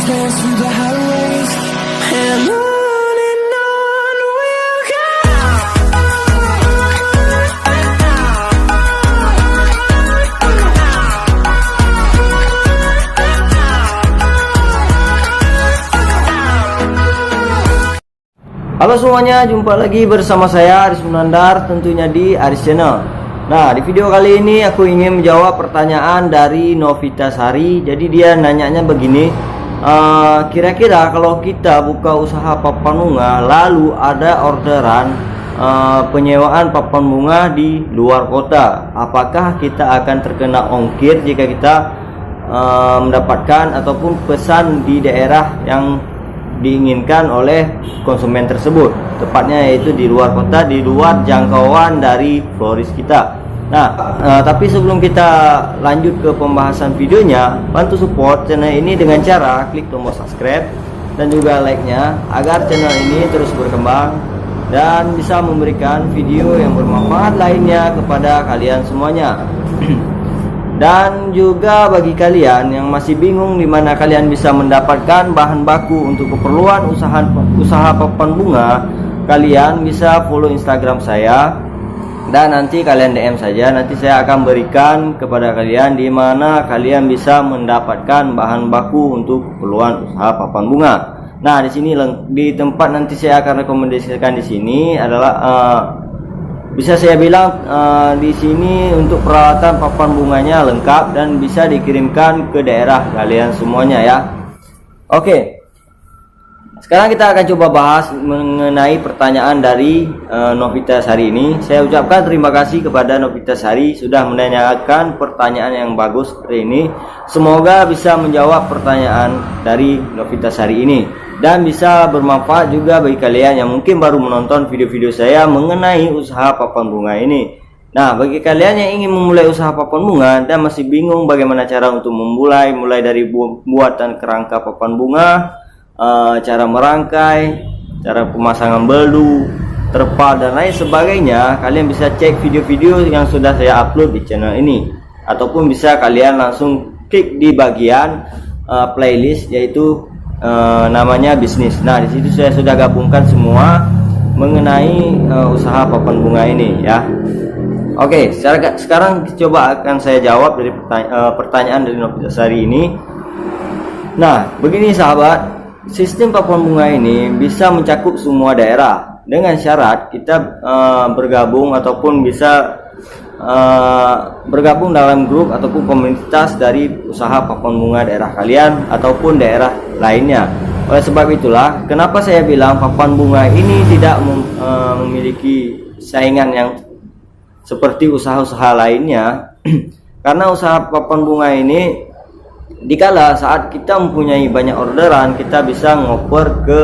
dance through the highways, and on we'll go. Halo semuanya, jumpa lagi bersama saya Aris Munandar, tentunya di Aris Channel. Nah, di video kali ini aku ingin menjawab pertanyaan dari Novita Sari. Jadi dia nanyanya begini, kira-kira kalau kita buka usaha papan bunga lalu ada orderan penyewaan papan bunga di luar kota, apakah kita akan terkena ongkir jika kita mendapatkan ataupun pesan di daerah yang diinginkan oleh konsumen tersebut, tepatnya yaitu di luar kota, di luar jangkauan dari florist kita. Nah, tapi sebelum kita lanjut ke pembahasan videonya, bantu support channel ini dengan cara klik tombol subscribe dan juga like-nya agar channel ini terus berkembang dan bisa memberikan video yang bermanfaat lainnya kepada kalian semuanya. Dan juga bagi kalian yang masih bingung di mana kalian bisa mendapatkan bahan baku untuk keperluan usaha papan bunga, kalian bisa follow Instagram saya dan nanti kalian DM saja. Nanti saya akan berikan kepada kalian di mana kalian bisa mendapatkan bahan baku untuk keperluan usaha papan bunga. Nah, di sini di tempat nanti saya akan rekomendasikan di sini adalah bisa saya bilang di sini untuk peralatan papan bunganya lengkap dan bisa dikirimkan ke daerah kalian semuanya ya. Oke. Sekarang kita akan coba bahas mengenai pertanyaan dari Novita Sari ini. Saya ucapkan terima kasih kepada Novita Sari sudah menanyakan pertanyaan yang bagus seperti ini. Semoga bisa menjawab pertanyaan dari Novita Sari ini dan bisa bermanfaat juga bagi kalian yang mungkin baru menonton video-video saya mengenai usaha papan bunga ini. Nah, bagi kalian yang ingin memulai usaha papan bunga dan masih bingung bagaimana cara untuk mulai dari buatan kerangka papan bunga, cara merangkai, cara pemasangan beldu, terpal dan lain sebagainya, kalian bisa cek video-video yang sudah saya upload di channel ini, ataupun bisa kalian langsung klik di bagian playlist yaitu namanya bisnis. Nah, di situ saya sudah gabungkan semua mengenai usaha papan bunga ini ya. Oke, sekarang coba akan saya jawab dari pertanyaan dari Novita Sari ini. Nah, begini sahabat, sistem papan bunga ini bisa mencakup semua daerah dengan syarat kita bergabung ataupun bisa bergabung dalam grup ataupun komunitas dari usaha papan bunga daerah kalian ataupun daerah lainnya. Oleh sebab itulah kenapa saya bilang papan bunga ini tidak memiliki saingan yang seperti usaha-usaha lainnya. Karena usaha papan bunga ini dikala saat kita mempunyai banyak orderan, kita bisa ngoper ke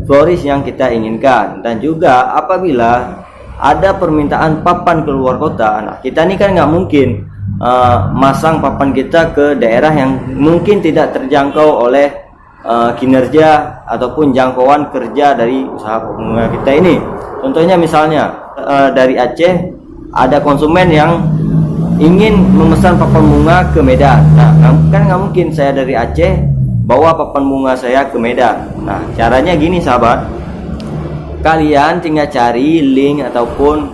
florist yang kita inginkan. Dan juga apabila ada permintaan papan ke luar kota, nah kita ini kan nggak mungkin masang papan kita ke daerah yang mungkin tidak terjangkau oleh kinerja ataupun jangkauan kerja dari usaha papan bunga kita ini. Contohnya misalnya dari Aceh ada konsumen yang ingin memesan papan bunga ke Medan. Nah, kan nggak mungkin saya dari Aceh bawa papan bunga saya ke Medan. Nah, caranya gini sahabat, kalian tinggal cari link ataupun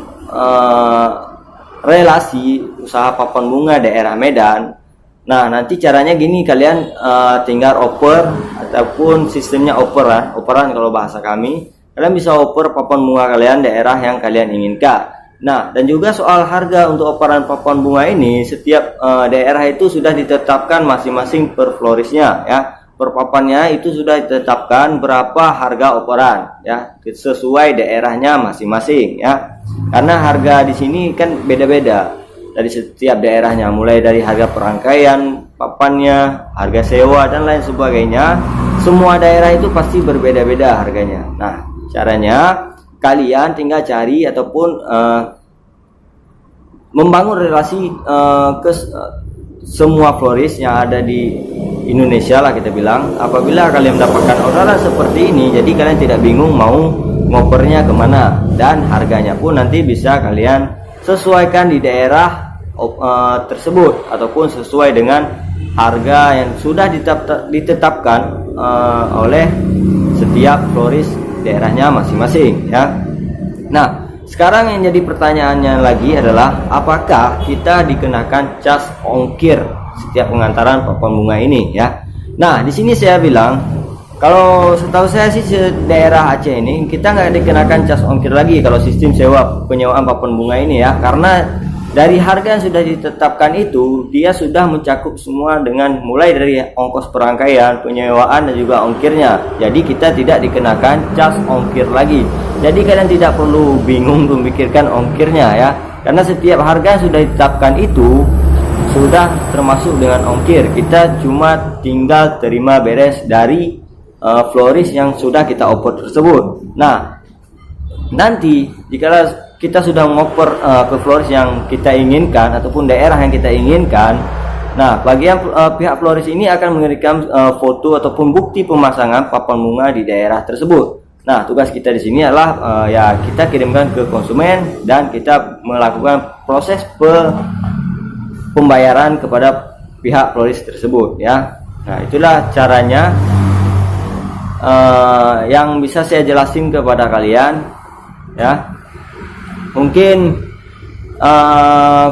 relasi usaha papan bunga daerah Medan. Nah, nanti caranya gini, kalian tinggal oper ataupun sistemnya operan kalau bahasa kami. Kalian bisa oper papan bunga kalian daerah yang kalian inginkan. Nah, dan juga soal harga untuk operan papan bunga ini, setiap daerah itu sudah ditetapkan masing-masing per floristnya ya. Per papannya itu sudah ditetapkan berapa harga operan ya, sesuai daerahnya masing-masing ya. Karena harga di sini kan beda-beda dari setiap daerahnya, mulai dari harga perangkaian papannya, harga sewa dan lain sebagainya. Semua daerah itu pasti berbeda-beda harganya. Nah, caranya kalian tinggal cari ataupun membangun relasi ke semua florist yang ada di Indonesia lah kita bilang. Apabila kalian mendapatkan orderan seperti ini, jadi kalian tidak bingung mau ngopernya kemana, dan harganya pun nanti bisa kalian sesuaikan di daerah tersebut ataupun sesuai dengan harga yang sudah ditetapkan oleh setiap floris daerahnya masing-masing ya. Nah, sekarang yang jadi pertanyaannya lagi adalah apakah kita dikenakan cas ongkir setiap pengantaran papan bunga ini ya. Nah, di sini saya bilang kalau setahu saya sih daerah Aceh ini kita nggak dikenakan cas ongkir lagi kalau sistem penyewaan papan bunga ini ya, karena dari harga yang sudah ditetapkan itu dia sudah mencakup semua dengan mulai dari ongkos perangkaian, penyewaan dan juga ongkirnya. Jadi kita tidak dikenakan cas ongkir lagi. Jadi kalian tidak perlu bingung memikirkan ongkirnya ya, karena setiap harga yang sudah ditetapkan itu sudah termasuk dengan ongkir. Kita cuma tinggal terima beres dari floris yang sudah kita oper tersebut. Nah, nanti jika kita sudah ngoper ke floris yang kita inginkan ataupun daerah yang kita inginkan, nah bagian pihak floris ini akan mengirimkan foto ataupun bukti pemasangan papan bunga di daerah tersebut. Nah, tugas kita di sini adalah ya kita kirimkan ke konsumen dan kita melakukan proses pembayaran kepada pihak floris tersebut ya. Nah, itulah caranya yang bisa saya jelasin kepada kalian ya. Mungkin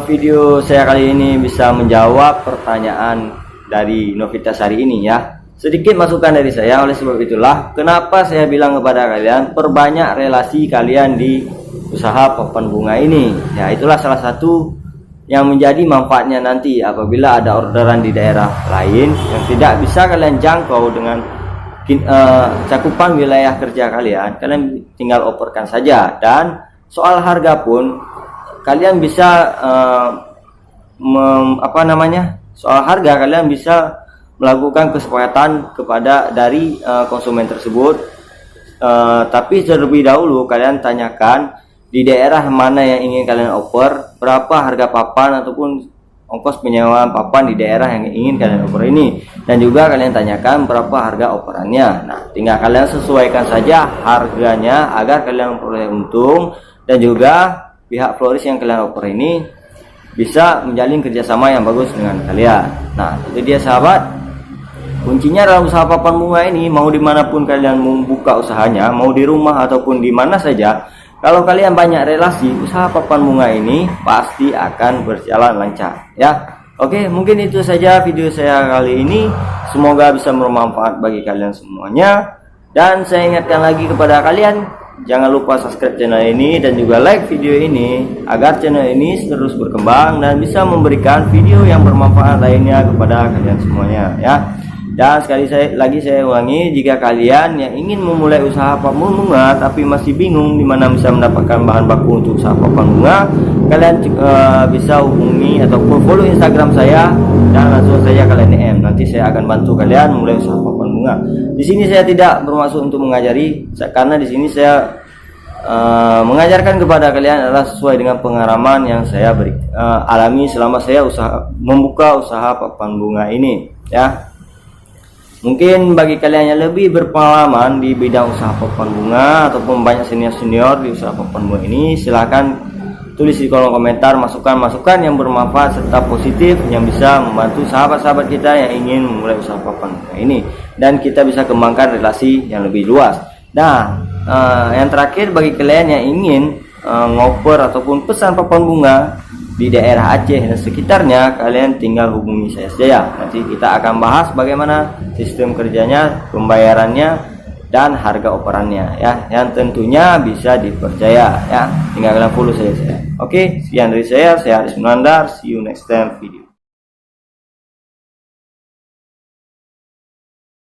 video saya kali ini bisa menjawab pertanyaan dari Novitasari ini ya. Sedikit masukan dari saya, oleh sebab itulah kenapa saya bilang kepada kalian perbanyak relasi kalian di usaha papan bunga ini. Ya, itulah salah satu yang menjadi manfaatnya nanti apabila ada orderan di daerah lain yang tidak bisa kalian jangkau dengan cakupan wilayah kerja kalian tinggal operkan saja. Dan soal harga pun kalian bisa soal harga kalian bisa melakukan kesepakatan kepada dari konsumen tersebut, tapi terlebih dahulu kalian tanyakan di daerah mana yang ingin kalian oper, berapa harga papan ataupun ongkos penyewaan papan di daerah yang ingin kalian oper ini, dan juga kalian tanyakan berapa harga operannya. Nah, tinggal kalian sesuaikan saja harganya agar kalian memperoleh untung, dan juga pihak floris yang kalian oper ini bisa menjalin kerjasama yang bagus dengan kalian. Nah, itu dia sahabat, kuncinya dalam usaha papan bunga ini. Mau dimanapun kalian membuka usahanya, mau di rumah ataupun di mana saja, kalau kalian banyak relasi, usaha papan bunga ini pasti akan berjalan lancar ya. Oke, mungkin itu saja video saya kali ini. Semoga bisa bermanfaat bagi kalian semuanya. Dan saya ingatkan lagi kepada kalian, jangan lupa subscribe channel ini dan juga like video ini agar channel ini terus berkembang dan bisa memberikan video yang bermanfaat lainnya kepada kalian semuanya ya. Dan sekali lagi saya ulangi, jika kalian yang ingin memulai usaha papan bunga tapi masih bingung di mana bisa mendapatkan bahan baku untuk usaha papan bunga, kalian bisa hubungi ataupun follow Instagram saya dan langsung saja kalian DM. Nanti saya akan bantu kalian memulai usaha papan bunga. Di sini saya tidak bermaksud untuk mengajari, karena di sini saya mengajarkan kepada kalian adalah sesuai dengan pengalaman yang saya alami selama saya membuka usaha papan bunga ini ya. Mungkin bagi kalian yang lebih berpengalaman di bidang usaha papan bunga ataupun banyak senior di usaha papan bunga ini, silahkan tulis di kolom komentar masukan-masukan yang bermanfaat serta positif yang bisa membantu sahabat-sahabat kita yang ingin memulai usaha papan bunga ini, dan kita bisa kembangkan relasi yang lebih luas. Nah, yang terakhir, bagi kalian yang ingin ngoper ataupun pesan papan bunga di daerah Aceh dan sekitarnya, kalian tinggal hubungi saya saja. Nanti kita akan bahas bagaimana sistem kerjanya, pembayarannya, dan harga operannya ya, yang tentunya bisa dipercaya ya. Tinggal kalian follow saya. Oke, sekian dari saya Aris Munandar. See you next time video.